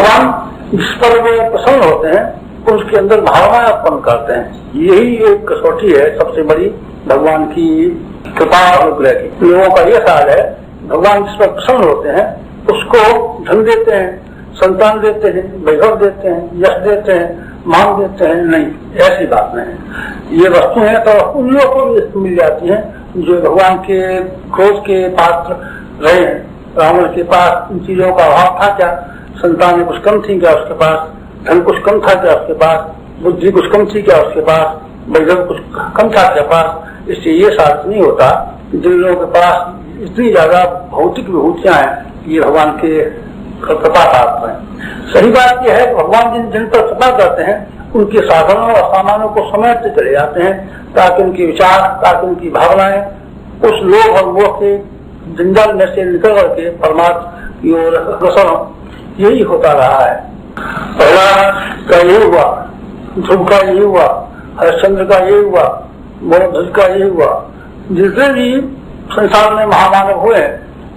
भगवान जिस पर वे प्रसन्न होते हैं उसके अंदर भावनाएं उत्पन्न करते हैं। यही एक कसौटी है सबसे बड़ी भगवान की कृपा अनुग्रह की। लोगों का यह ख्याल है भगवान जिस पर प्रसन्न होते हैं उसको धन देते हैं, संतान देते हैं, वैभव देते हैं, यश देते हैं, मान देते हैं। नहीं, ऐसी बात नहीं है। ये वस्तु है तो उन लोगों को भी मिल जाती है जो भगवान के क्रोध के पात्र रहे। रावण के पास इन चीजों का अभाव था क्या? संतानें कुछ कम थी क्या उसके पास? धन कुछ कम था क्या उसके पास? बुद्धि कुछ कम थी क्या उसके पास? वैभव कुछ कम था क्या पास? इससे ये सार्थ नहीं होता कि जिन लोगों के पास इतनी ज्यादा भौतिक विभूतियां हैं ये भगवान के कृपा प्राप्त है। सही बात यह है कि भगवान जिन पर कृपा करते हैं उनके साधनों और सामानों को समेटते चले जाते हैं ताकि उनके विचार, ताकि उनकी भावनाएं उस लोभ और मोह के जंजाल में से निकल करके परमात्मा की ओर अग्रसर हो। यही होता रहा है। पहला का ये हुआ, ध्रुव का ये हुआ, हरिश्चंद्र का ये हुआ, मोहध्वज का ये हुआ। जितने भी संसार में महामानव हुए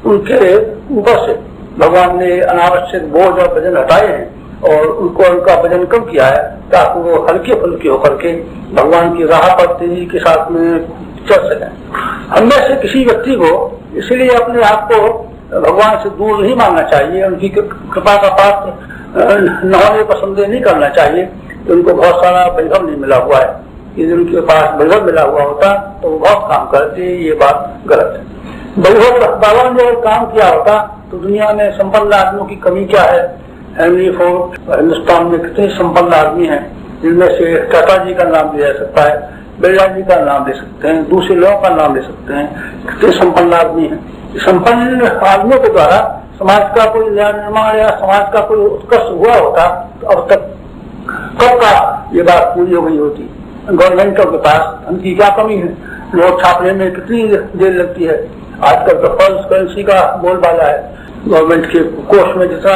उनके ऊपर से भगवान ने अनावश्यक बोझ और वजन हटाए हैं और उनका वजन कम किया है ताकि वो हल्के फुल्के होकर के भगवान की राह पर तेजी के साथ में चल सकें। हमने से किसी व्यक्ति को इसलिए अपने आप को भगवान से दूर नहीं मानना चाहिए, उनकी कृपा का पात्र न होने पर संदेह नहीं करना चाहिए कि उनको बहुत सारा वैभव नहीं मिला हुआ है। यदि उनके पास वैभव मिला हुआ होता तो वो बहुत काम करते, ये बात गलत है। वैभव बाबा ने अगर काम किया होता तो दुनिया में संपन्न आदमियों की कमी क्या है? हेनरी फोर्ड हिंदुस्तान में कितने संपन्न आदमी हैं जिनमें से टाटा जी का नाम लिया जा सकता है, बिरला जी का नाम ले सकते हैं, दूसरे लोगों का नाम ले सकते हैं। कितने संपन्न आदमी हैं। संपन्न आदमियों के द्वारा समाज का कोई निर्माण या समाज का कोई उत्कर्ष हुआ होता तो अब तक कब का ये बात पूरी हो गई होती। गवर्नमेंटों के पास उनकी क्या कमी है? नोट छापने में कितनी देर लगती है? आजकल तो फॉल्स करेंसी का बोलबाला है। गवर्नमेंट के कोष में जितना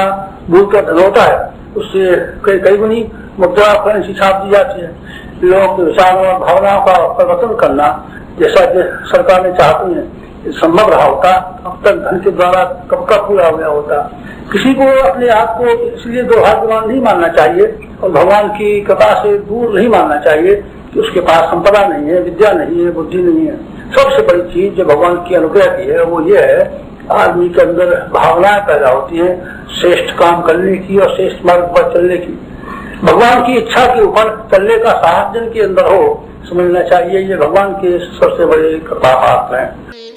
भूल का धन होता है उससे कई गुनी मुद्रा करेंसी छाप दी जाती है। लोगों के विचारों और भावनाओं का परिवर्तन करना जैसा कि सरकार ने चाहती है संभव रहा होता अब तक धन के द्वारा कब का पूरा हो गया होता। किसी को अपने आप को इसलिए दुर्भाग्यवान नहीं मानना चाहिए और भगवान की कृपा से दूर नहीं मानना चाहिए कि उसके पास संपदा नहीं है, विद्या नहीं है, बुद्धि नहीं है। सबसे बड़ी चीज जो भगवान की अनुग्रह की है वो ये है आदमी के अंदर भावनाएं पैदा होती हैं श्रेष्ठ काम करने की और श्रेष्ठ मार्ग पर चलने की। भगवान की इच्छा के ऊपर चलने का साहस जिनके अंदर हो समझना चाहिए ये भगवान के सबसे बड़े कृपा पात्र हैं।